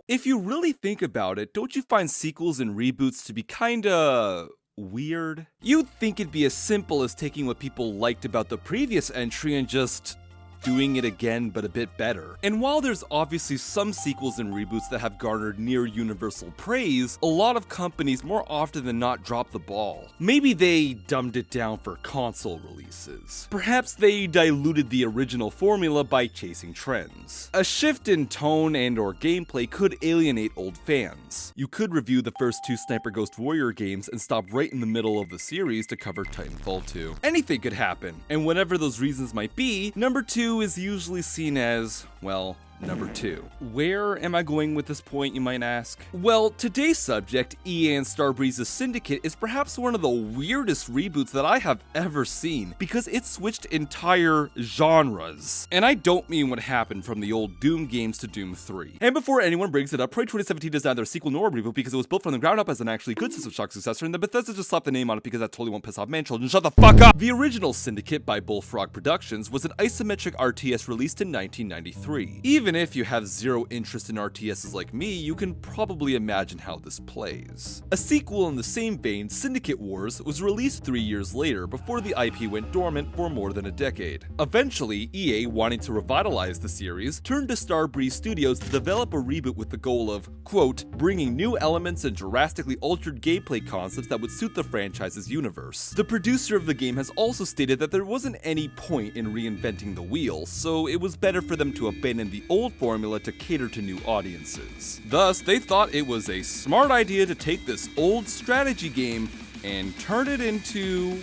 If you really think about it, don't you find sequels and reboots to be kinda weird? You'd think it'd be as simple as taking what people liked about the previous entry and just doing it again but a bit better. And while there's obviously some sequels and reboots that have garnered near universal praise, a lot of companies more often than not drop the ball. Maybe they dumbed it down for console releases. Perhaps they diluted the original formula by chasing trends. A shift in tone and or gameplay could alienate old fans. You could review the first two Sniper Ghost Warrior games and stop right in the middle of the series to cover Titanfall 2. Anything could happen, and whatever those reasons might be, number 2 is usually seen as, well, number 2. Where am I going with this point, you might ask? Well, today's subject, EA and Starbreeze's Syndicate, is perhaps one of the weirdest reboots that I have ever seen, because it switched entire genres. And I don't mean what happened from the old Doom games to Doom 3. And before anyone brings it up, Prey 2017 is neither a sequel nor a reboot because it was built from the ground up as an actually good System Shock successor, and then Bethesda just slapped the name on it because that totally won't piss off man children. Shut the fuck up! The original Syndicate by Bullfrog Productions was an isometric RTS released in 1993. Even if you have zero interest in RTSs like me, you can probably imagine how this plays. A sequel in the same vein, Syndicate Wars, was released 3 years later before the IP went dormant for more than a decade. Eventually, EA, wanting to revitalize the series, turned to Starbreeze Studios to develop a reboot with the goal of, quote, bringing new elements and drastically altered gameplay concepts that would suit the franchise's universe. The producer of the game has also stated that there wasn't any point in reinventing the wheel, so it was better for them to abandon the old formula to cater to new audiences. Thus, they thought it was a smart idea to take this old strategy game and turn it into...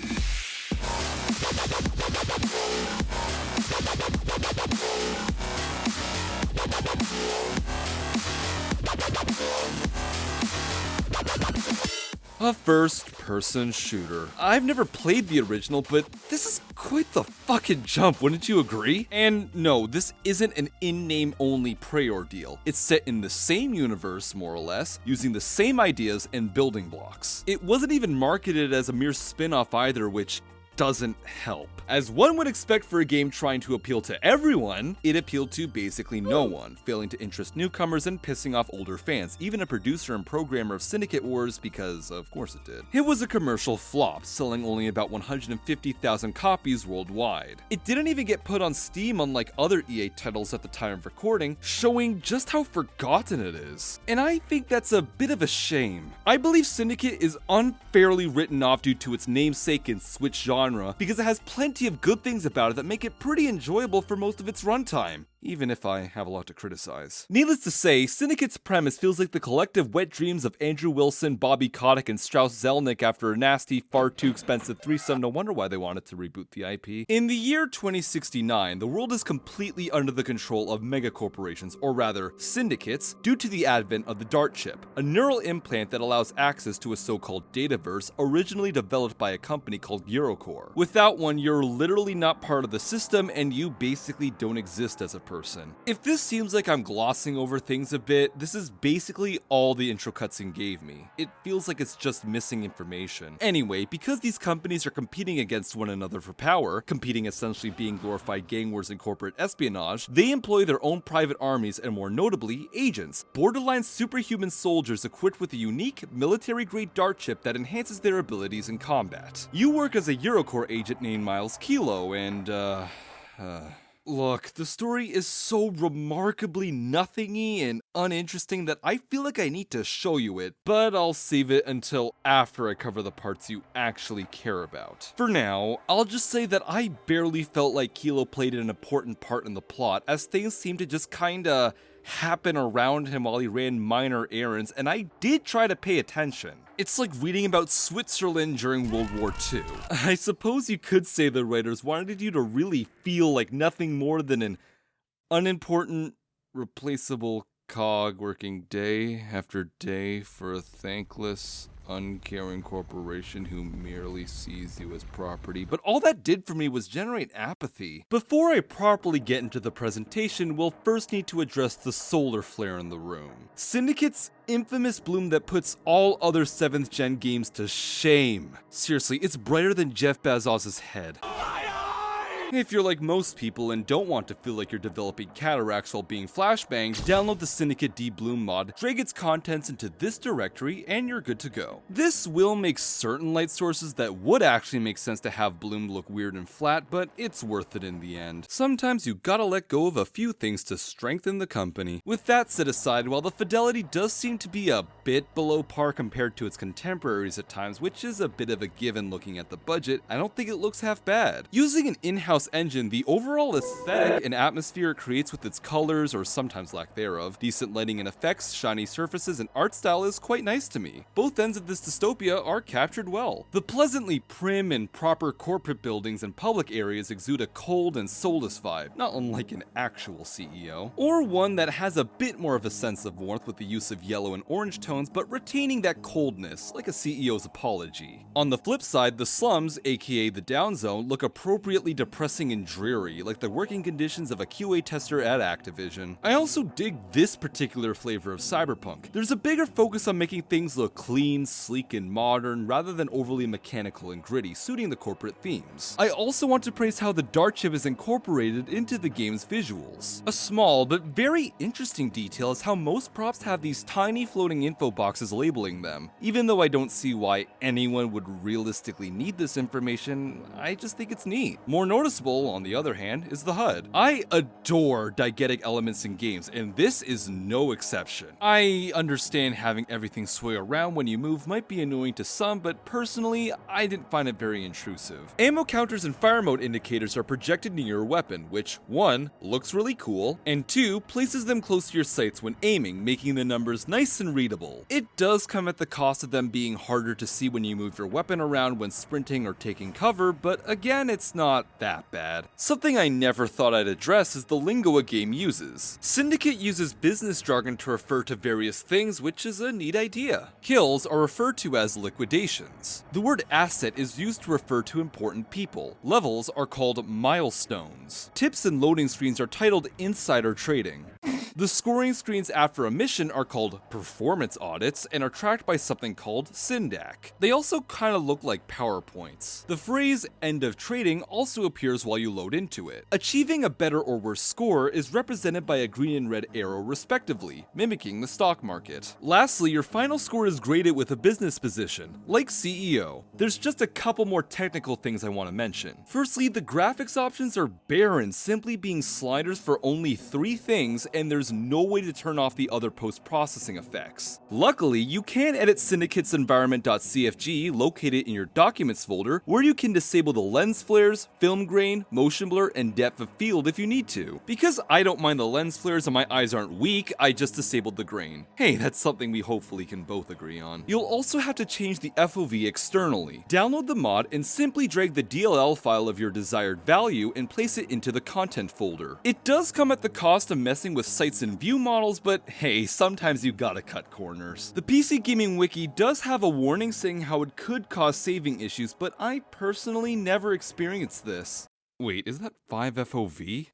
a first-person shooter. I've never played the original, but this is quite the fucking jump, wouldn't you agree? And no, this isn't an in-name only Prey ordeal. It's set in the same universe, more or less, using the same ideas and building blocks. It wasn't even marketed as a mere spin-off either, which doesn't help. As one would expect for a game trying to appeal to everyone, it appealed to basically no one, failing to interest newcomers and pissing off older fans, even a producer and programmer of Syndicate Wars, because of course it did. It was a commercial flop, selling only about 150,000 copies worldwide. It didn't even get put on Steam unlike other EA titles at the time of recording, showing just how forgotten it is. And I think that's a bit of a shame. I believe Syndicate is unfairly written off due to its namesake and switch genre, because it has plenty of good things about it that make it pretty enjoyable for most of its runtime, even if I have a lot to criticize. Needless to say, Syndicate's premise feels like the collective wet dreams of Andrew Wilson, Bobby Kotick, and Strauss Zelnick after a nasty, far too expensive threesome. No wonder why they wanted to reboot the IP. In the year 2069, the world is completely under the control of megacorporations, or rather, syndicates, due to the advent of the DART chip, a neural implant that allows access to a so-called dataverse originally developed by a company called Eurocore. Without one, you're literally not part of the system, and you basically don't exist as a person. If this seems like I'm glossing over things a bit, this is basically all the intro cutscene gave me. It feels like it's just missing information. Anyway, because these companies are competing against one another for power, competing essentially being glorified gang wars and corporate espionage, they employ their own private armies and more notably, agents, borderline superhuman soldiers equipped with a unique military-grade DART chip that enhances their abilities in combat. You work as a Eurocore agent named Miles Kilo and, Look, the story is so remarkably nothingy and uninteresting that I feel like I need to show you it, but I'll save it until after I cover the parts you actually care about. For now, I'll just say that I barely felt like Kilo played an important part in the plot, as things seemed to just kinda happen around him while he ran minor errands, and I did try to pay attention. It's like reading about Switzerland during World War II. I suppose you could say the writers wanted you to really feel like nothing more than an unimportant, replaceable cog working day after day for a thankless, uncaring corporation who merely sees you as property. But all that did for me was generate apathy. Before I properly get into the presentation, we'll first need to address the solar flare in the room. Syndicate's infamous bloom that puts all other 7th gen games to shame. Seriously, it's brighter than Jeff Bezos' head. If you're like most people and don't want to feel like you're developing cataracts while being flashbanged, download the Syndicate D-Bloom mod, drag its contents into this directory, and you're good to go. This will make certain light sources that would actually make sense to have bloom look weird and flat, but it's worth it in the end. Sometimes you gotta let go of a few things to strengthen the company. With that set aside, while the fidelity does seem to be a bit below par compared to its contemporaries at times, which is a bit of a given looking at the budget, I don't think it looks half bad. Using an in-house engine, the overall aesthetic and atmosphere it creates with its colors, or sometimes lack thereof, decent lighting and effects, shiny surfaces, and art style is quite nice to me. Both ends of this dystopia are captured well. The pleasantly prim and proper corporate buildings and public areas exude a cold and soulless vibe, not unlike an actual CEO. Or one that has a bit more of a sense of warmth with the use of yellow and orange tones, but retaining that coldness, like a CEO's apology. On the flip side, the slums, aka the down zone, look appropriately depressing and dreary, like the working conditions of a QA tester at Activision. I also dig this particular flavor of cyberpunk. There's a bigger focus on making things look clean, sleek, and modern, rather than overly mechanical and gritty, suiting the corporate themes. I also want to praise how the dart chip is incorporated into the game's visuals. A small but very interesting detail is how most props have these tiny floating info boxes labeling them. Even though I don't see why anyone would realistically need this information, I just think it's neat. More noticeable, on the other hand, is the HUD. I adore diegetic elements in games, and this is no exception. I understand having everything sway around when you move might be annoying to some, but personally, I didn't find it very intrusive. Ammo counters and fire mode indicators are projected near your weapon, which 1. Looks really cool, and 2. Places them close to your sights when aiming, making the numbers nice and readable. It does come at the cost of them being harder to see when you move your weapon around when sprinting or taking cover, but again, it's not that bad. Something I never thought I'd address is the lingo a game uses. Syndicate uses business jargon to refer to various things, which is a neat idea. Kills are referred to as liquidations. The word asset is used to refer to important people. Levels are called milestones. Tips and loading screens are titled insider trading. The scoring screens after a mission are called performance audits and are tracked by something called Syndac. They also kinda look like PowerPoints. The phrase end of trading also appears while you load into it. Achieving a better or worse score is represented by a green and red arrow respectively, mimicking the stock market. Lastly, your final score is graded with a business position, like CEO. There's just a couple more technical things I want to mention. Firstly, the graphics options are barren, simply being sliders for only 3 things, and there's no way to turn off the other post-processing effects. Luckily, you can edit Syndicate's environment.cfg located in your documents folder, where you can disable the lens flares, film grain, motion blur, and depth of field if you need to. Because I don't mind the lens flares and my eyes aren't weak, I just disabled the grain. Hey, that's something we hopefully can both agree on. You'll also have to change the FOV externally. Download the mod and simply drag the DLL file of your desired value and place it into the content folder. It does come at the cost of messing with sites and view models, but hey, sometimes you gotta cut corners. The PC Gaming Wiki does have a warning saying how it could cause saving issues, but I personally never experienced this. Wait, is that 5 FOV?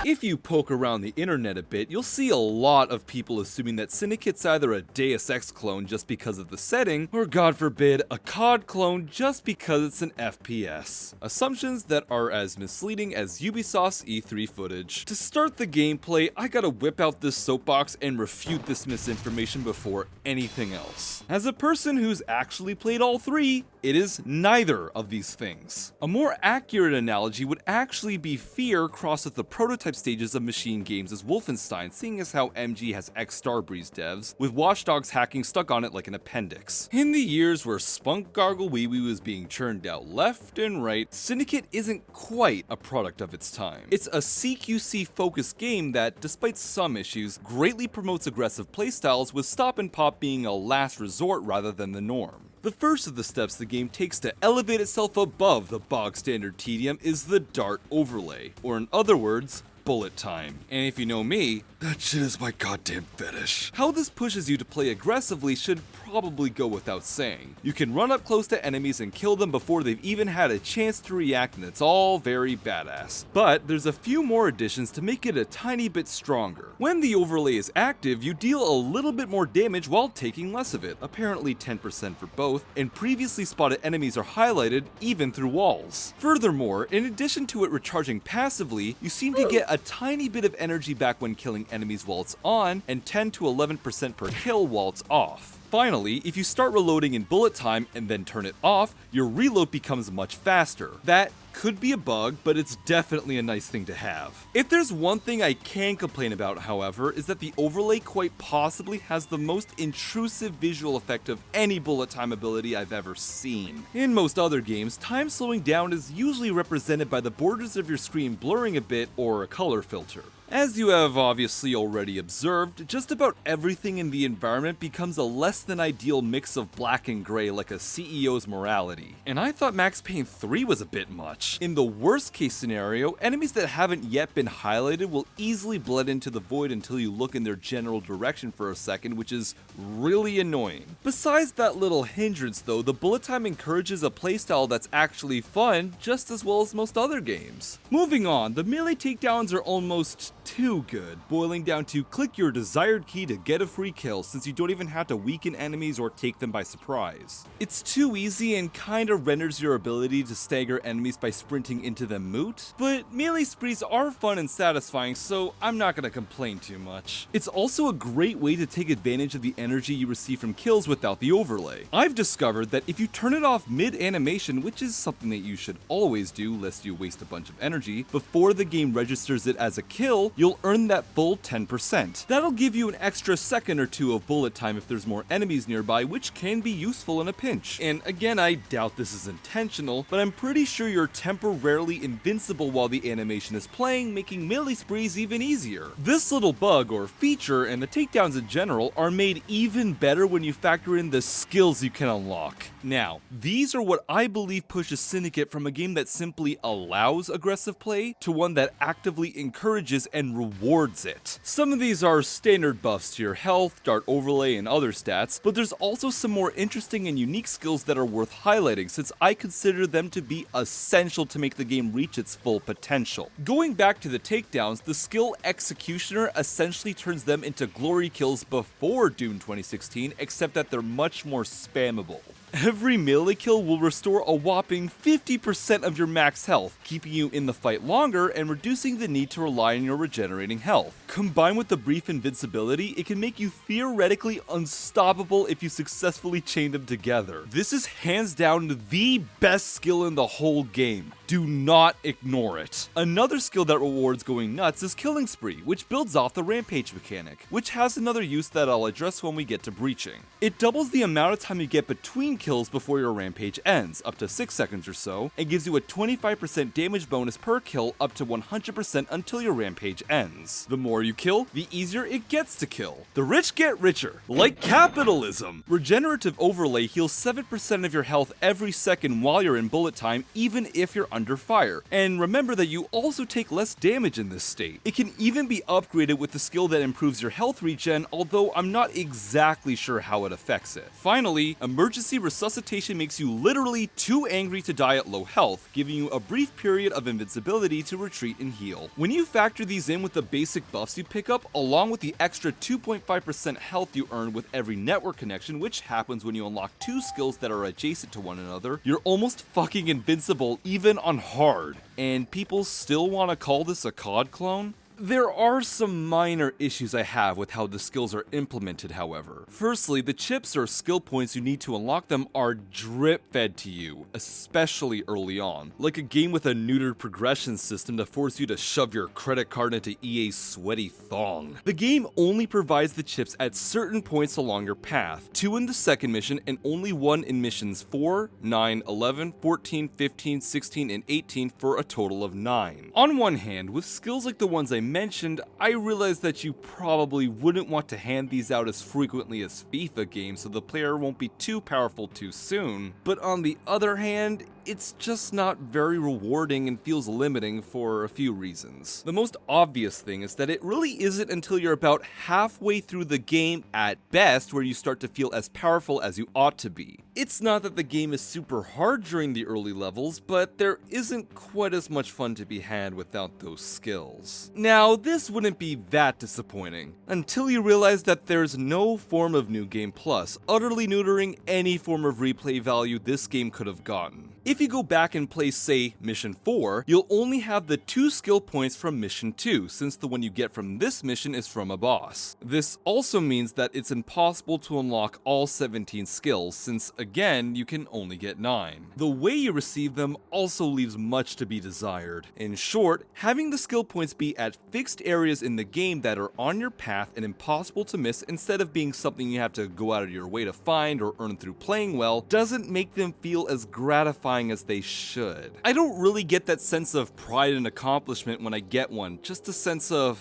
If you poke around the internet a bit, you'll see a lot of people assuming that Syndicate's either a Deus Ex clone just because of the setting, or god forbid, a COD clone just because it's an FPS. Assumptions that are as misleading as Ubisoft's E3 footage. To start the gameplay, I gotta whip out this soapbox and refute this misinformation before anything else. As a person who's actually played all 3, it is neither of these things. A more accurate analogy would actually be Fear crossed with the prototype stages of machine games as Wolfenstein, seeing as how MG has ex-Starbreeze devs, with Watch Dogs hacking stuck on it like an appendix. In the years where Spunk Gargle Wee Wee was being churned out left and right, Syndicate isn't quite a product of its time. It's a CQC-focused game that, despite some issues, greatly promotes aggressive playstyles, with stop and pop being a last resort rather than the norm. The first of the steps the game takes to elevate itself above the bog standard tedium is the dart overlay, or in other words, bullet time. And if you know me, that shit is my goddamn fetish. How this pushes you to play aggressively should probably go without saying. You can run up close to enemies and kill them before they've even had a chance to react, and it's all very badass. But there's a few more additions to make it a tiny bit stronger. When the overlay is active, you deal a little bit more damage while taking less of it, apparently 10% for both, and previously spotted enemies are highlighted even through walls. Furthermore, in addition to it recharging passively, you seem to get a tiny bit of energy back when killing enemies while it's on, and 10 to 11% per kill while it's off. Finally, if you start reloading in bullet time and then turn it off, your reload becomes much faster. That could be a bug, but it's definitely a nice thing to have. If there's one thing I can complain about, however, is that the overlay quite possibly has the most intrusive visual effect of any bullet time ability I've ever seen. In most other games, time slowing down is usually represented by the borders of your screen blurring a bit or a color filter. As you have obviously already observed, just about everything in the environment becomes a less than ideal mix of black and gray like a CEO's morality. And I thought Max Payne 3 was a bit much. In the worst case scenario, enemies that haven't yet been highlighted will easily blend into the void until you look in their general direction for a second, which is really annoying. Besides that little hindrance though, the bullet time encourages a playstyle that's actually fun just as well as most other games. Moving on, the melee takedowns are almost too good, boiling down to click your desired key to get a free kill since you don't even have to weaken enemies or take them by surprise. It's too easy and kinda renders your ability to stagger enemies by sprinting into them moot, but melee sprees are fun and satisfying, so I'm not gonna complain too much. It's also a great way to take advantage of the energy you receive from kills without the overlay. I've discovered that if you turn it off mid-animation, which is something that you should always do lest you waste a bunch of energy, before the game registers it as a kill, you'll earn that full 10%. That'll give you an extra second or two of bullet time if there's more enemies nearby, which can be useful in a pinch. And again, I doubt this is intentional, but I'm pretty sure you're temporarily invincible while the animation is playing, making melee sprees even easier. This little bug or feature and the takedowns in general are made even better when you factor in the skills you can unlock. Now, these are what I believe pushes Syndicate from a game that simply allows aggressive play to one that actively encourages and rewards it. Some of these are standard buffs to your health, dart overlay, and other stats, but there's also some more interesting and unique skills that are worth highlighting since I consider them to be essential to make the game reach its full potential. Going back to the takedowns, the skill Executioner essentially turns them into glory kills before Doom 2016, except that they're much more spammable. Every melee kill will restore a whopping 50% of your max health, keeping you in the fight longer and reducing the need to rely on your regenerating health. Combined with the brief invincibility, it can make you theoretically unstoppable if you successfully chain them together. This is hands down the best skill in the whole game. Do not ignore it. Another skill that rewards going nuts is Killing Spree, which builds off the Rampage mechanic, which has another use that I'll address when we get to Breaching. It doubles the amount of time you get between kills before your rampage ends, up to 6 seconds or so, and gives you a 25% damage bonus per kill up to 100% until your rampage ends. The more you kill, the easier it gets to kill. The rich get richer, like capitalism! Regenerative Overlay heals 7% of your health every second while you're in bullet time, even if you're under fire. And remember that you also take less damage in this state. It can even be upgraded with the skill that improves your health regen, although I'm not exactly sure how it affects it. Finally, Emergency Resuscitation makes you literally too angry to die at low health, giving you a brief period of invincibility to retreat and heal. When you factor these in with the basic buffs you pick up, along with the extra 2.5% health you earn with every network connection, which happens when you unlock two skills that are adjacent to one another, you're almost fucking invincible even on hard. And people still want to call this a COD clone? There are some minor issues I have with how the skills are implemented, however. Firstly, the chips or skill points you need to unlock them are drip-fed to you, especially early on, like a game with a neutered progression system to force you to shove your credit card into EA's sweaty thong. The game only provides the chips at certain points along your path, 2 in the second mission and only 1 in missions 4, 9, 11, 14, 15, 16, and 18 for a total of 9. On one hand, with skills like the ones I mentioned, I realized that you probably wouldn't want to hand these out as frequently as FIFA games so the player won't be too powerful too soon, but on the other hand, it's just not very rewarding and feels limiting for a few reasons. The most obvious thing is that it really isn't until you're about halfway through the game at best where you start to feel as powerful as you ought to be. It's not that the game is super hard during the early levels, but there isn't quite as much fun to be had without those skills. Now, this wouldn't be that disappointing, until you realize that there's no form of New Game Plus, utterly neutering any form of replay value this game could have gotten. If you go back and play, say, Mission 4, you'll only have the 2 skill points from Mission 2, since the one you get from this mission is from a boss. This also means that it's impossible to unlock all 17 skills, since again, you can only get 9. The way you receive them also leaves much to be desired. In short, having the skill points be at fixed areas in the game that are on your path and impossible to miss instead of being something you have to go out of your way to find or earn through playing well, doesn't make them feel as gratifying as they should. I don't really get that sense of pride and accomplishment when I get one, just a sense of,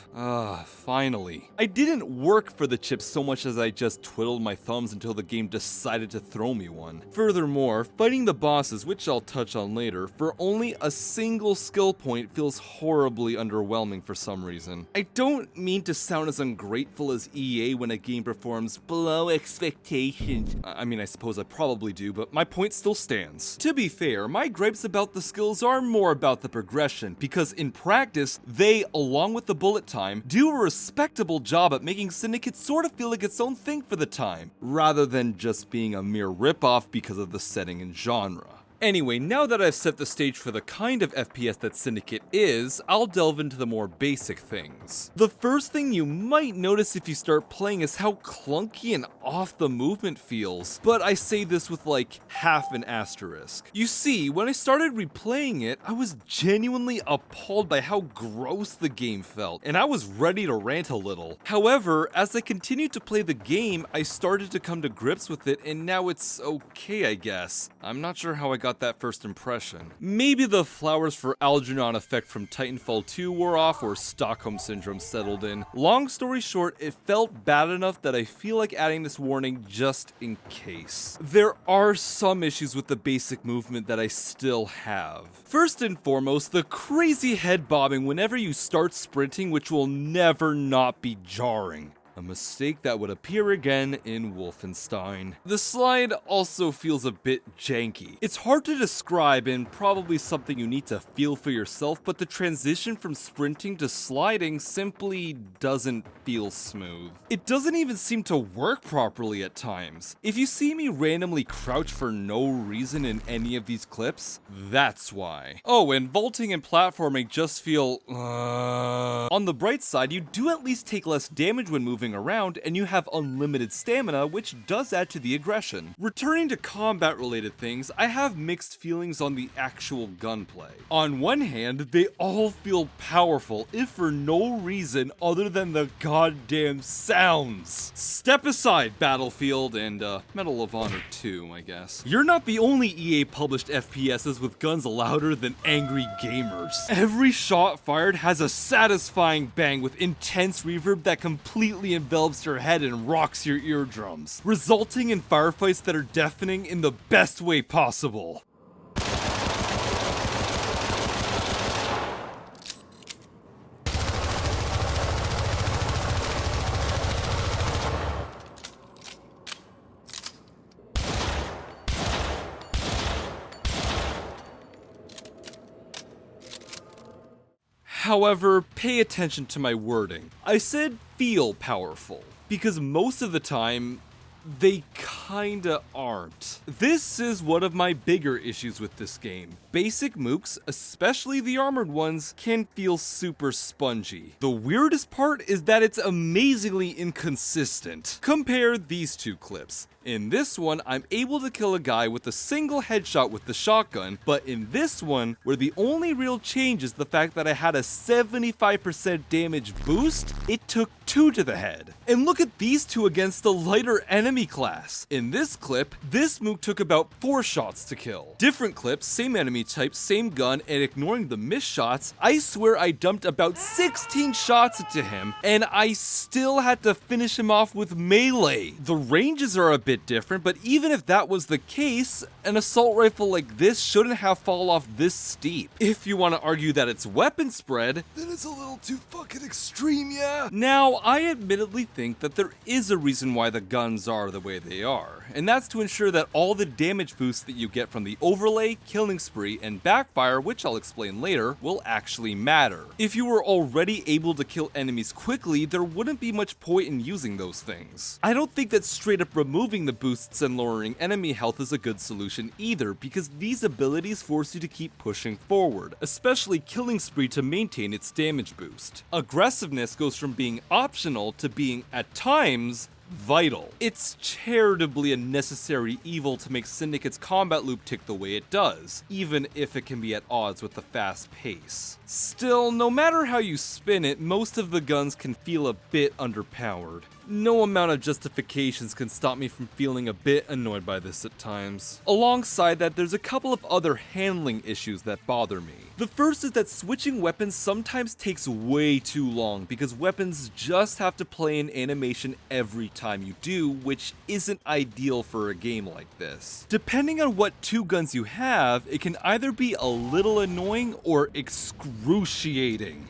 finally. I didn't work for the chips so much as I just twiddled my thumbs until the game decided to throw me one. Furthermore, fighting the bosses, which I'll touch on later, for only a single skill point feels horribly underwhelming for some reason. I don't mean to sound as ungrateful as EA when a game performs below expectations. I mean, I suppose I probably do, but my point still stands. To be fair, my gripes about the skills are more about the progression, because in practice, they, along with the bullet time, do a respectable job at making Syndicate sort of feel like its own thing for the time, rather than just being a mere ripoff because of the setting and genre. Anyway, now that I've set the stage for the kind of FPS that Syndicate is, I'll delve into the more basic things. The first thing you might notice if you start playing is how clunky and off the movement feels, but I say this with like half an asterisk. You see, when I started replaying it, I was genuinely appalled by how gross the game felt, and I was ready to rant a little. However, as I continued to play the game, I started to come to grips with it, and now it's okay, I guess. I'm not sure how I got that first impression. Maybe the flowers for Algernon effect from Titanfall 2 wore off, or Stockholm Syndrome settled in. Long story short, it felt bad enough that I feel like adding this warning just in case. There are some issues with the basic movement that I still have. First and foremost, the crazy head bobbing whenever you start sprinting, which will never not be jarring. A mistake that would appear again in Wolfenstein. The slide also feels a bit janky. It's hard to describe and probably something you need to feel for yourself, but the transition from sprinting to sliding simply doesn't feel smooth. It doesn't even seem to work properly at times. If you see me randomly crouch for no reason in any of these clips, that's why. Oh, and vaulting and platforming just feel On the bright side, you do at least take less damage when moving around, and you have unlimited stamina, which does add to the aggression. Returning to combat-related things, I have mixed feelings on the actual gunplay. On one hand, they all feel powerful, if for no reason other than the goddamn sounds. Step aside, Battlefield and Medal of Honor 2, I guess. You're not the only EA-published FPSs with guns louder than angry gamers. Every shot fired has a satisfying bang with intense reverb that completely envelops your head and rocks your eardrums, resulting in firefights that are deafening in the best way possible. However, pay attention to my wording. I said feel powerful, because most of the time, they kinda aren't. This is one of my bigger issues with this game. Basic mooks, especially the armored ones, can feel super spongy. The weirdest part is that it's amazingly inconsistent. Compare these two clips. In this one, I'm able to kill a guy with a single headshot with the shotgun, but in this one, where the only real change is the fact that I had a 75% damage boost, it took 2 to the head. And look at these two against the lighter enemy class. In this clip, this mook took about 4 shots to kill. Different clips, same enemy type, same gun, and ignoring the missed shots, I swear I dumped about 16 shots into him, and I still had to finish him off with melee. The ranges are a bit different, but even if that was the case, an assault rifle like this shouldn't have fall off this steep. If you want to argue that it's weapon spread, then it's a little too fucking extreme, yeah? Now, I admittedly think that there is a reason why the guns are the way they are, and that's to ensure that all the damage boosts that you get from the overlay, killing spree, and backfire, which I'll explain later, will actually matter. If you were already able to kill enemies quickly, there wouldn't be much point in using those things. I don't think that straight up removing the boosts and lowering enemy health is a good solution either, because these abilities force you to keep pushing forward, especially killing spree to maintain its damage boost. Aggressiveness goes from being optional to being, at times, vital. It's charitably a necessary evil to make Syndicate's combat loop tick the way it does, even if it can be at odds with the fast pace. Still, no matter how you spin it, most of the guns can feel a bit underpowered. No amount of justifications can stop me from feeling a bit annoyed by this at times. Alongside that, there's a couple of other handling issues that bother me. The first is that switching weapons sometimes takes way too long because weapons just have to play an animation every time you do, which isn't ideal for a game like this. Depending on what 2 guns you have, it can either be a little annoying or excruciating.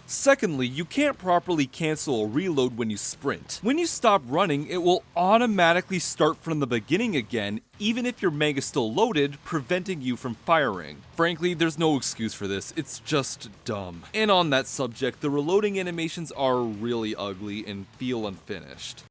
Secondly, you can't properly cancel a reload when you sprint. When you stop running, it will automatically start from the beginning again, even if your mag is still loaded, preventing you from firing. Frankly, there's no excuse for this, it's just dumb. And on that subject, the reloading animations are really ugly and feel unfinished.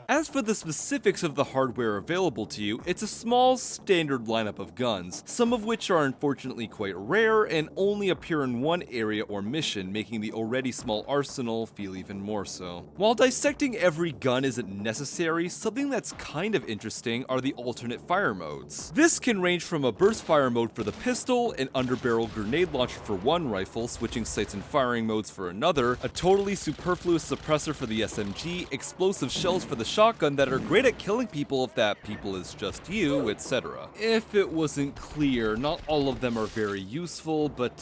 As for the specifics of the hardware available to you, it's a small, standard lineup of guns, some of which are unfortunately quite rare and only appear in one area or mission, making the already small arsenal feel even more so. While dissecting every gun isn't necessary, something that's kind of interesting are the alternate fire modes. This can range from a burst fire mode for the pistol, an underbarrel grenade launcher for one rifle, switching sights and firing modes for another, a totally superfluous suppressor for the SMG, explosive shells for the shotgun that are great at killing people if that people is just you, etc. If it wasn't clear, not all of them are very useful, but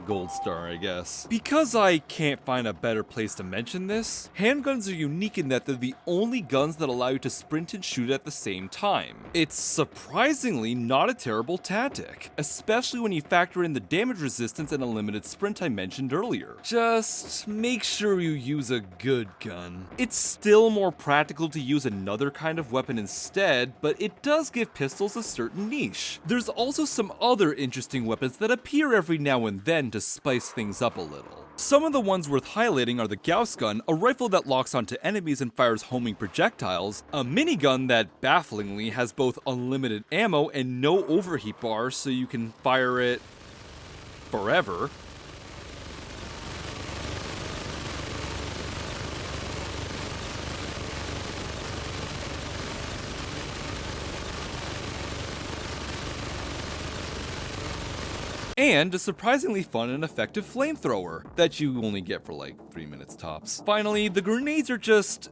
gold star, I guess. Because I can't find a better place to mention this, handguns are unique in that they're the only guns that allow you to sprint and shoot at the same time. It's surprisingly not a terrible tactic, especially when you factor in the damage resistance and a limited sprint I mentioned earlier. Just make sure you use a good gun. It's still more practical to use another kind of weapon instead, but it does give pistols a certain niche. There's also some other interesting weapons that appear every now and then to spice things up a little. Some of the ones worth highlighting are the Gauss gun, a rifle that locks onto enemies and fires homing projectiles, a minigun that bafflingly has both unlimited ammo and no overheat bar so you can fire it forever, and a surprisingly fun and effective flamethrower that you only get for like 3 minutes tops. Finally, the grenades are just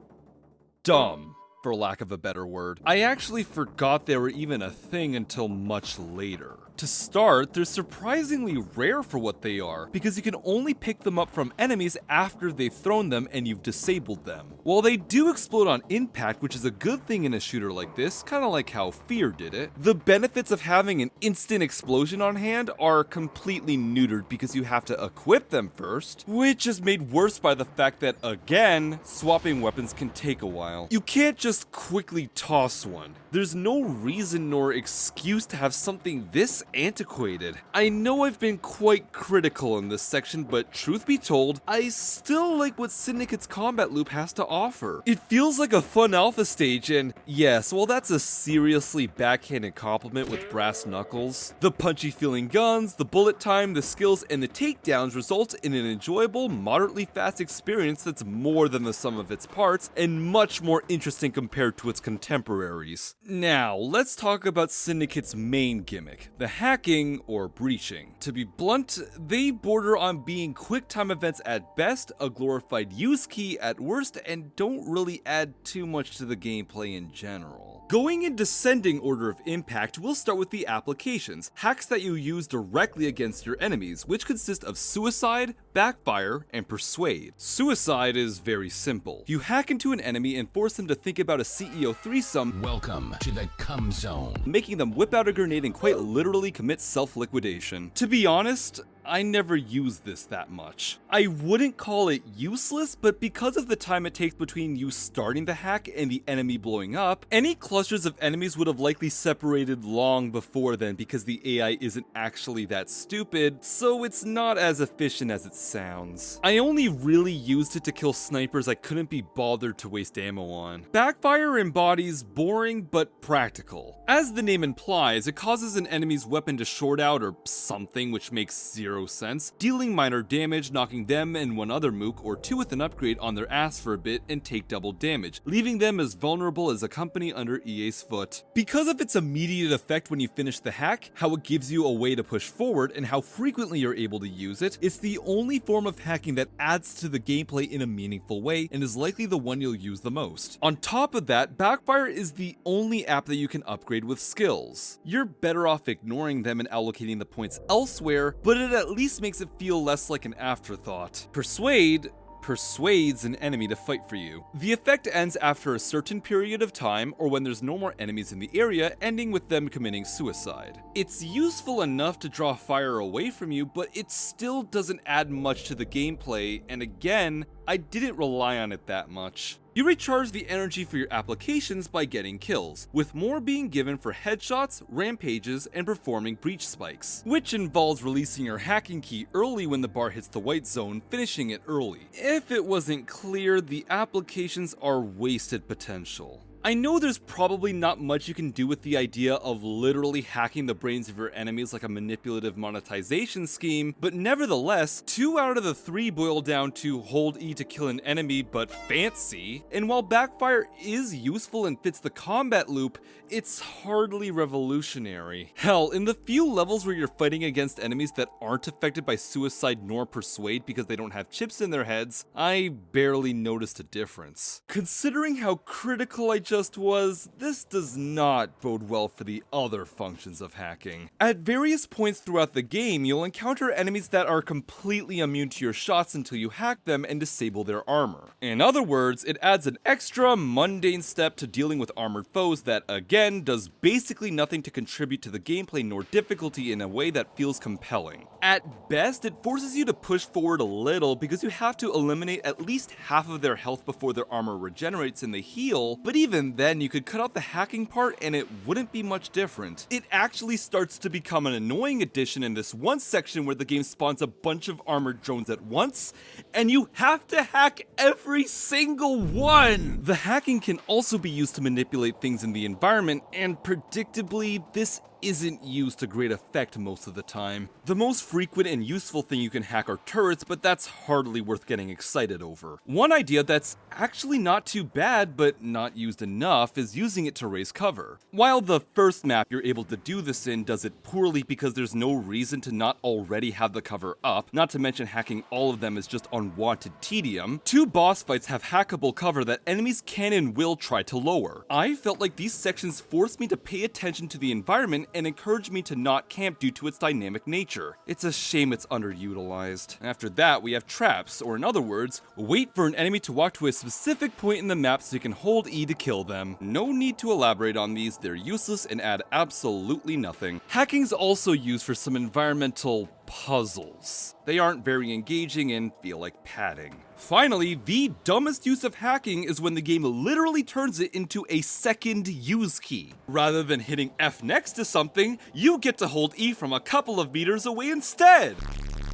dumb, for lack of a better word. I actually forgot they were even a thing until much later. To start, they're surprisingly rare for what they are, because you can only pick them up from enemies after they've thrown them and you've disabled them. While they do explode on impact, which is a good thing in a shooter like this, kinda like how Fear did it, the benefits of having an instant explosion on hand are completely neutered because you have to equip them first, which is made worse by the fact that, again, swapping weapons can take a while. You can't just quickly toss one. There's no reason nor excuse to have something this antiquated. I know I've been quite critical in this section, but truth be told, I still like what Syndicate's combat loop has to offer. It feels like a fun alpha stage, and yes, while that's a seriously backhanded compliment with brass knuckles, the punchy feeling guns, the bullet time, the skills, and the takedowns result in an enjoyable, moderately fast experience that's more than the sum of its parts, and much more interesting compared to its contemporaries. Now, let's talk about Syndicate's main gimmick, the hacking or breaching. To be blunt, they border on being quick time events at best, a glorified use key at worst, and don't really add too much to the gameplay in general. Going in descending order of impact, we'll start with the applications, hacks that you use directly against your enemies, which consist of Suicide, Backfire, and Persuade. Suicide is very simple. You hack into an enemy and force them to think about a CEO threesome. Welcome to the cum zone. Making them whip out a grenade and quite literally commit self-liquidation. To be honest, I never use this that much. I wouldn't call it useless, but because of the time it takes between you starting the hack and the enemy blowing up, any clusters of enemies would have likely separated long before then because the AI isn't actually that stupid, so it's not as efficient as it sounds. I only really used it to kill snipers I couldn't be bothered to waste ammo on. Backfire embodies boring but practical. As the name implies, it causes an enemy's weapon to short out or something, which makes zero sense, dealing minor damage, knocking them and one other mook or two with an upgrade on their ass for a bit and take double damage, leaving them as vulnerable as a company under EA's foot. Because of its immediate effect when you finish the hack, how it gives you a way to push forward, and how frequently you're able to use it, it's the only form of hacking that adds to the gameplay in a meaningful way and is likely the one you'll use the most. On top of that, Backfire is the only app that you can upgrade with skills. You're better off ignoring them and allocating the points elsewhere, but it at least makes it feel less like an afterthought. Persuade persuades an enemy to fight for you. The effect ends after a certain period of time or when there's no more enemies in the area, ending with them committing suicide. It's useful enough to draw fire away from you, but it still doesn't add much to the gameplay, and again, I didn't rely on it that much. You recharge the energy for your applications by getting kills, with more being given for headshots, rampages, and performing breach spikes, which involves releasing your hacking key early when the bar hits the white zone, finishing it early. If it wasn't clear, the applications are wasted potential. I know there's probably not much you can do with the idea of literally hacking the brains of your enemies like a manipulative monetization scheme, but nevertheless, 2 out of the 3 boil down to hold E to kill an enemy but fancy, and while Backfire is useful and fits the combat loop, it's hardly revolutionary. Hell, in the few levels where you're fighting against enemies that aren't affected by Suicide nor Persuade because they don't have chips in their heads, I barely noticed a difference. Considering how critical I just was, this does not bode well for the other functions of hacking. At various points throughout the game, you'll encounter enemies that are completely immune to your shots until you hack them and disable their armor. In other words, it adds an extra mundane step to dealing with armored foes that, again, does basically nothing to contribute to the gameplay nor difficulty in a way that feels compelling. At best, it forces you to push forward a little because you have to eliminate at least half of their health before their armor regenerates and they heal, but even then you could cut out the hacking part and it wouldn't be much different. It actually starts to become an annoying addition in this one section where the game spawns a bunch of armored drones at once, and you have to hack every single one! The hacking can also be used to manipulate things in the environment, and predictably, this isn't used to great effect most of the time. The most frequent and useful thing you can hack are turrets, but that's hardly worth getting excited over. One idea that's actually not too bad, but not used enough, is using it to raise cover. While the first map you're able to do this in does it poorly because there's no reason to not already have the cover up, not to mention hacking all of them is just unwanted tedium, 2 boss fights have hackable cover that enemies can and will try to lower. I felt like these sections forced me to pay attention to the environment and encouraged me to not camp due to its dynamic nature. It's a shame it's underutilized. After that, we have traps, or in other words, wait for an enemy to walk to a specific point in the map so you can hold E to kill them. No need to elaborate on these, they're useless and add absolutely nothing. Hacking's also used for some environmental puzzles. They aren't very engaging and feel like padding. Finally, the dumbest use of hacking is when the game literally turns it into a second use key. Rather than hitting F next to something, you get to hold E from a couple of meters away instead.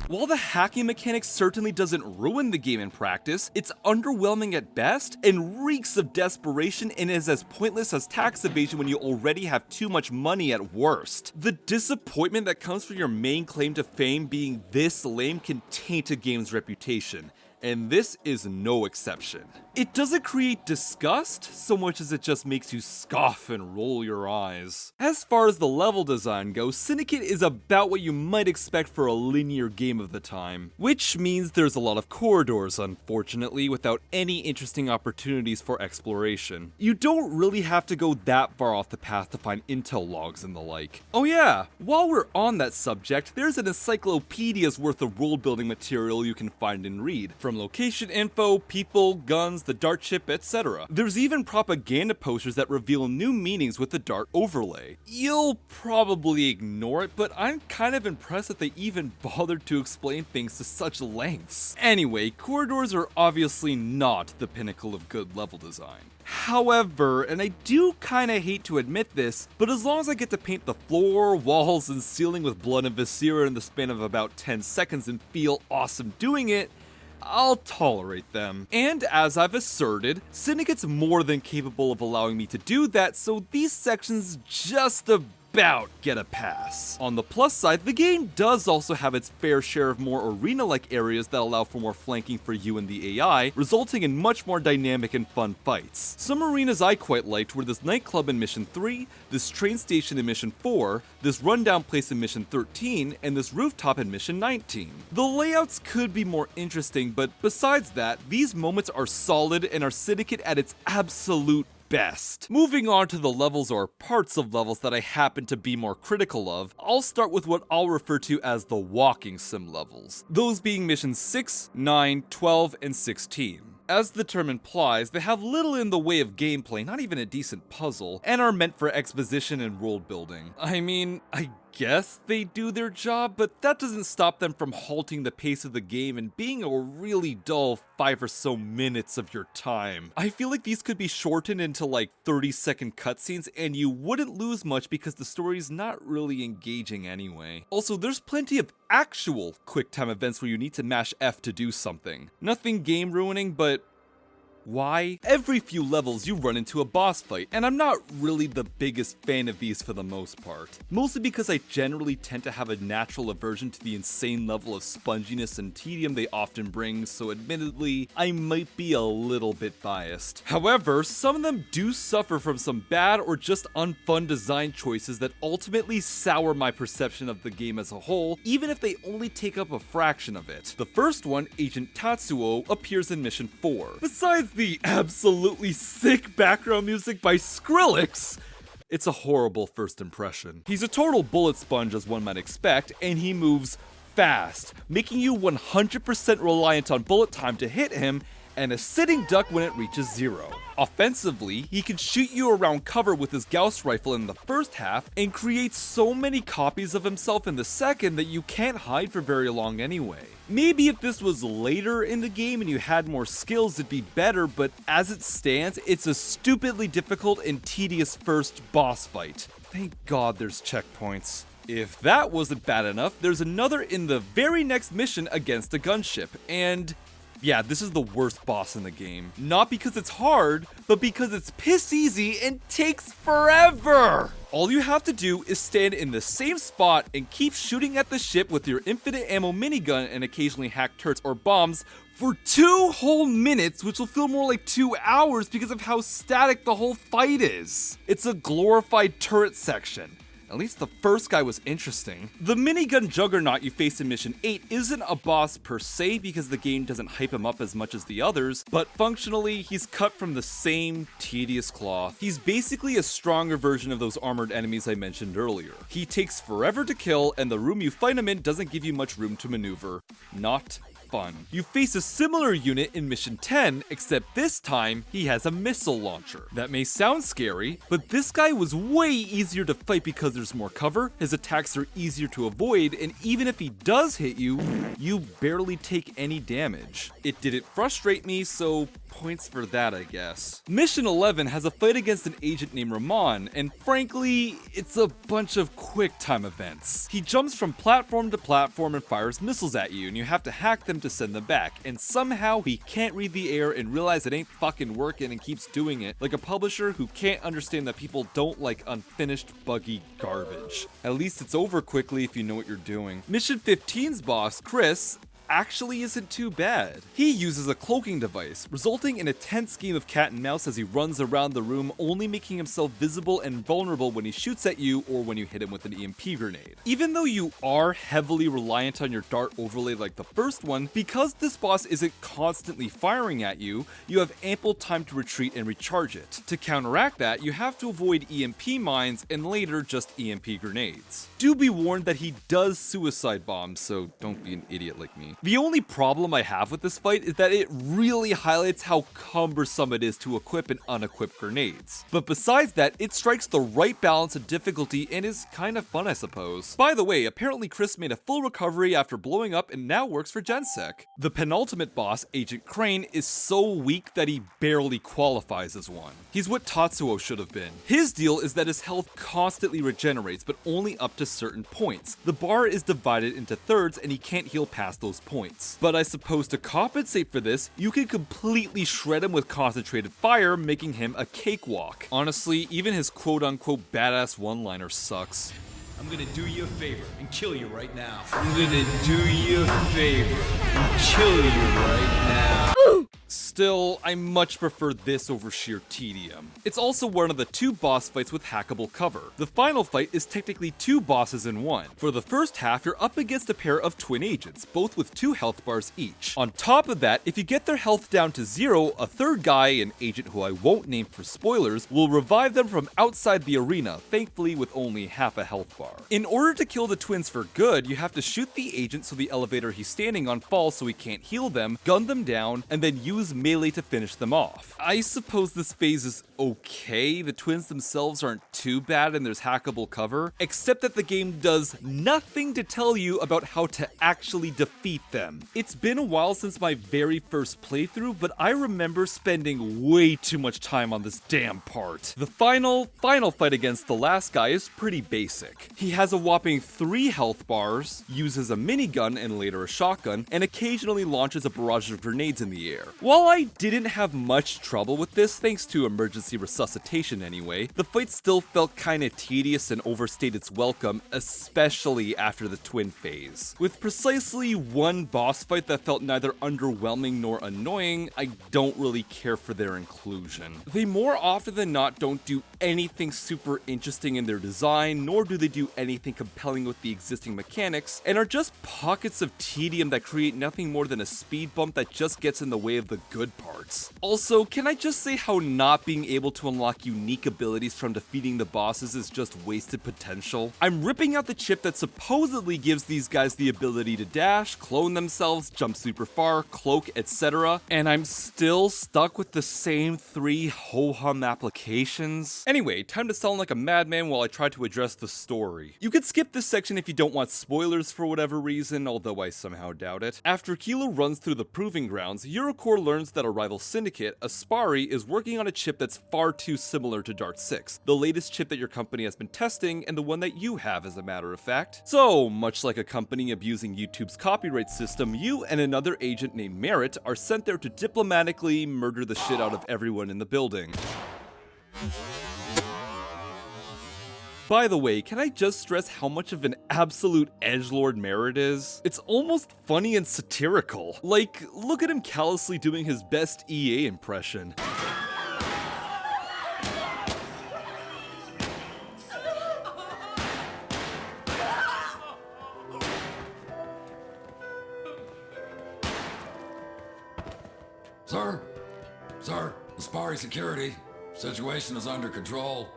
While the hacking mechanic certainly doesn't ruin the game in practice, it's underwhelming at best and reeks of desperation and is as pointless as tax evasion when you already have too much money at worst. The disappointment that comes from your main claim to fame being this lame can taint a game's reputation. and this is no exception. It doesn't create disgust so much as it just makes you scoff and roll your eyes. As far as the level design goes, Syndicate is about what you might expect for a linear game of the time, which means there's a lot of corridors, unfortunately, without any interesting opportunities for exploration. You don't really have to go that far off the path to find intel logs and the like. Oh yeah, while we're on that subject, there's an encyclopedia's worth of world building material you can find and read, from location info, people, guns, the dart chip, etc. There's even propaganda posters that reveal new meanings with the dart overlay. You'll probably ignore it, but I'm kind of impressed that they even bothered to explain things to such lengths. Anyway, corridors are obviously not the pinnacle of good level design. However, and I do kinda hate to admit this, but as long as I get to paint the floor, walls, and ceiling with blood and viscera in the span of about 10 seconds and feel awesome doing it, I'll tolerate them. And as I've asserted, Syndicate's more than capable of allowing me to do that, so these sections just about get a pass. On the plus side, the game does also have its fair share of more arena-like areas that allow for more flanking for you and the AI, resulting in much more dynamic and fun fights. Some arenas I quite liked were this nightclub in Mission 3, this train station in Mission 4, this rundown place in Mission 13, and this rooftop in Mission 19. The layouts could be more interesting, but besides that, these moments are solid and are Syndicate at its absolute best. Moving on to the levels or parts of levels that I happen to be more critical of, I'll start with what I'll refer to as the walking sim levels, those being missions 6, 9, 12, and 16. As the term implies, they have little in the way of gameplay, not even a decent puzzle, and are meant for exposition and world building. I mean, I guess they do their job, but that doesn't stop them from halting the pace of the game and being a really dull 5 or so minutes of your time. I feel like these could be shortened into like 30-second cutscenes and you wouldn't lose much because the story's not really engaging anyway. Also, there's plenty of actual quick time events where you need to mash F to do something. Nothing game ruining, but why? Every few levels you run into a boss fight, and I'm not really the biggest fan of these for the most part. Mostly because I generally tend to have a natural aversion to the insane level of sponginess and tedium they often bring, so admittedly, I might be a little bit biased. However, some of them do suffer from some bad or just unfun design choices that ultimately sour my perception of the game as a whole, even if they only take up a fraction of it. The first one, Agent Tatsuo, appears in Mission 4. Besides the absolutely sick background music by Skrillex, it's a horrible first impression. He's a total bullet sponge as one might expect, and he moves fast, making you 100% reliant on bullet time to hit him, and a sitting duck when it reaches 0. Offensively, he can shoot you around cover with his Gauss rifle in the first half, and create so many copies of himself in the second that you can't hide for very long anyway. Maybe if this was later in the game and you had more skills it'd be better, but as it stands, it's a stupidly difficult and tedious first boss fight. Thank God there's checkpoints. If that wasn't bad enough, there's another in the very next mission against a gunship, and yeah, this is the worst boss in the game. Not because it's hard, but because it's piss easy and takes forever! All you have to do is stand in the same spot and keep shooting at the ship with your infinite ammo minigun and occasionally hack turrets or bombs for 2 whole minutes, which will feel more like 2 hours because of how static the whole fight is. It's a glorified turret section. At least the first guy was interesting. The minigun juggernaut you face in Mission 8 isn't a boss per se because the game doesn't hype him up as much as the others, but functionally, he's cut from the same tedious cloth. He's basically a stronger version of those armored enemies I mentioned earlier. He takes forever to kill, and the room you fight him in doesn't give you much room to maneuver. Not fun. You face a similar unit in Mission 10, except this time, he has a missile launcher. That may sound scary, but this guy was way easier to fight because there's more cover, his attacks are easier to avoid, and even if he does hit you, you barely take any damage. It didn't frustrate me, so points for that, I guess. Mission 11 has a fight against an agent named Ramon, and frankly, it's a bunch of quick time events. He jumps from platform to platform and fires missiles at you, and you have to hack them to send them back, and somehow he can't read the air and realize it ain't fucking working and keeps doing it, like a publisher who can't understand that people don't like unfinished, buggy garbage. At least it's over quickly if you know what you're doing. Mission 15's boss, Chris, actually isn't too bad. He uses a cloaking device, resulting in a tense game of cat and mouse as he runs around the room, only making himself visible and vulnerable when he shoots at you or when you hit him with an EMP grenade. Even though you are heavily reliant on your dart overlay like the first one, because this boss isn't constantly firing at you, you have ample time to retreat and recharge it. To counteract that, you have to avoid EMP mines and later just EMP grenades. Do be warned that he does suicide bombs, so don't be an idiot like me. The only problem I have with this fight is that it really highlights how cumbersome it is to equip and unequip grenades. But besides that, it strikes the right balance of difficulty and is kind of fun, I suppose. By the way, apparently Chris made a full recovery after blowing up and now works for GenSec. The penultimate boss, Agent Crane, is so weak that he barely qualifies as one. He's what Tatsuo should have been. His deal is that his health constantly regenerates, but only up to certain points. The bar is divided into thirds and he can't heal past those points. But I suppose to compensate for this, you can completely shred him with concentrated fire, making him a cakewalk. Honestly, even his quote-unquote badass one-liner sucks. I'm gonna do you a favor and kill you right now. I'm gonna do you a favor and kill you right now. Still, I much prefer this over sheer tedium. It's also one of the 2 boss fights with hackable cover. The final fight is technically 2 bosses in one. For the first half, you're up against a pair of twin agents, both with 2 health bars each. On top of that, if you get their health down to 0, a third guy, an agent who I won't name for spoilers, will revive them from outside the arena, thankfully with only half a health bar. In order to kill the twins for good, you have to shoot the agent so the elevator he's standing on falls so he can't heal them, gun them down, and then use melee to finish them off. I suppose this phase is okay, the twins themselves aren't too bad and there's hackable cover, except that the game does nothing to tell you about how to actually defeat them. It's been a while since my very first playthrough, but I remember spending way too much time on this damn part. The final fight against the last guy is pretty basic. He has a whopping 3 health bars, uses a minigun and later a shotgun, and occasionally launches a barrage of grenades in the air. While I didn't have much trouble with this, thanks to emergency resuscitation anyway, the fight still felt kinda tedious and overstayed its welcome, especially after the twin phase. With precisely 1 boss fight that felt neither underwhelming nor annoying, I don't really care for their inclusion. They more often than not don't do anything super interesting in their design, nor do they do anything compelling with the existing mechanics, and are just pockets of tedium that create nothing more than a speed bump that just gets in the way of the good parts. Also, can I just say how not being able to unlock unique abilities from defeating the bosses is just wasted potential? I'm ripping out the chip that supposedly gives these guys the ability to dash, clone themselves, jump super far, cloak, etc., and I'm still stuck with the same 3 ho-hum applications. Anyway, time to sound like a madman while I try to address the story. You could skip this section if you don't want spoilers for whatever reason, although I somehow doubt it. After Kilo runs through the proving grounds, Eurocorps learns that a rival syndicate, Aspari, is working on a chip that's far too similar to Dart 6, the latest chip that your company has been testing and the one that you have as a matter of fact. So, much like a company abusing YouTube's copyright system, you and another agent named Merritt are sent there to diplomatically murder the shit out of everyone in the building. By the way, can I just stress how much of an absolute edgelord Merritt is? It's almost funny and satirical. Like, look at him callously doing his best EA impression. Sir, Aspari security. Situation is under control.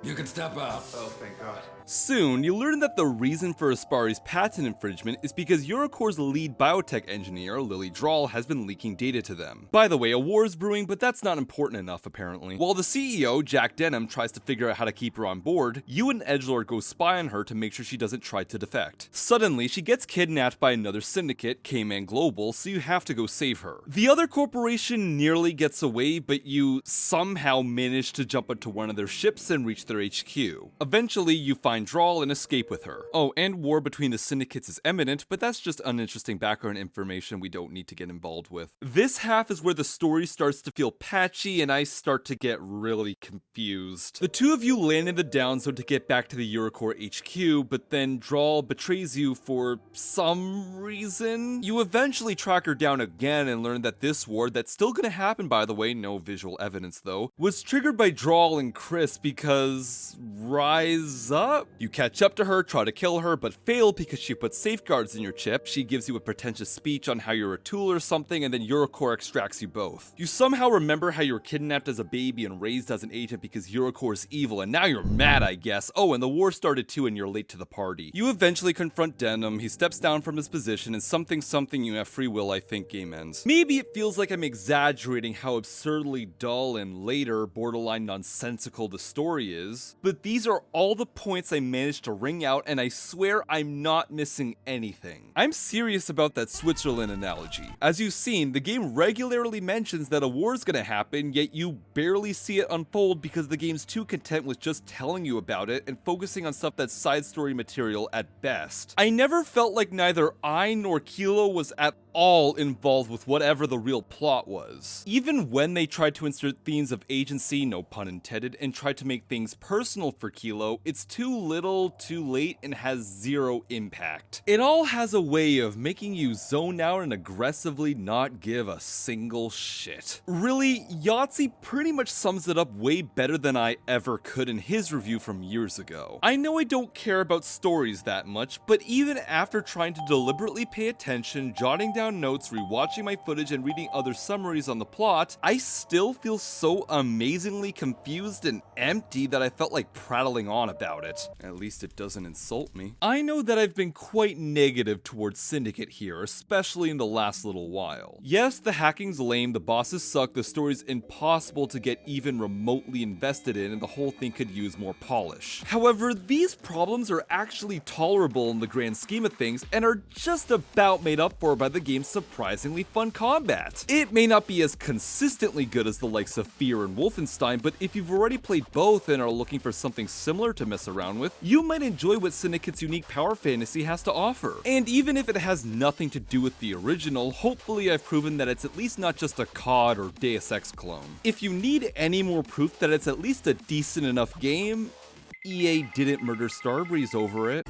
You can step out. Oh, thank God. Soon, you learn that the reason for Aspari's patent infringement is because Eurocorps' lead biotech engineer, Lily Drawl, has been leaking data to them. By the way, a war is brewing, but that's not important enough, apparently. While the CEO, Jack Denham, tries to figure out how to keep her on board, you and Edgelord go spy on her to make sure she doesn't try to defect. Suddenly, she gets kidnapped by another syndicate, K-Man Global, so you have to go save her. The other corporation nearly gets away, but you somehow manage to jump onto one of their ships and reach their their HQ. Eventually, you find Drawl and escape with her. Oh, and war between the syndicates is imminent, but that's just uninteresting background information we don't need to get involved with. This half is where the story starts to feel patchy and I start to get really confused. The two of you land in the down zone to get back to the Eurocorps HQ, but then Drawl betrays you for some reason. You eventually track her down again and learn that this war, that's still gonna happen by the way, no visual evidence though, was triggered by Drawl and Chris because rise up? You catch up to her, try to kill her, but fail because she puts safeguards in your chip. She gives you a pretentious speech on how you're a tool or something, and then Eurocorps extracts you both. You somehow remember how you were kidnapped as a baby and raised as an agent because Eurocorps is evil, and now you're mad, I guess. Oh, and the war started too and you're late to the party. You eventually confront Denim, he steps down from his position, and something you have free will, I think game ends. Maybe it feels like I'm exaggerating how absurdly dull and later borderline nonsensical the story is, but these are all the points I managed to wring out, and I swear I'm not missing anything. I'm serious about that Switzerland analogy. As you've seen, the game regularly mentions that a war is gonna happen, yet you barely see it unfold because the game's too content with just telling you about it and focusing on stuff that's side story material at best. I never felt like neither I nor Kilo was at all involved with whatever the real plot was. Even when they tried to insert themes of agency, no pun intended, and tried to make things personal for Kilo, it's too little, too late, and has zero impact. It all has a way of making you zone out and aggressively not give a single shit. Really, Yahtzee pretty much sums it up way better than I ever could in his review from years ago. I know I don't care about stories that much, but even after trying to deliberately pay attention, jotting down notes, rewatching my footage, and reading other summaries on the plot, I still feel so amazingly confused and empty that I felt like prattling on about it. At least it doesn't insult me. I know that I've been quite negative towards Syndicate here, especially in the last little while. Yes, the hacking's lame, the bosses suck, the story's impossible to get even remotely invested in, and the whole thing could use more polish. However, these problems are actually tolerable in the grand scheme of things and are just about made up for by the game's surprisingly fun combat. It may not be as consistently good as the likes of Fear and Wolfenstein, but if you've already played both and are looking for something similar to mess around with, you might enjoy what Syndicate's unique power fantasy has to offer. And even if it has nothing to do with the original, hopefully I've proven that it's at least not just a COD or Deus Ex clone. If you need any more proof that it's at least a decent enough game, EA didn't murder Starbreeze over it.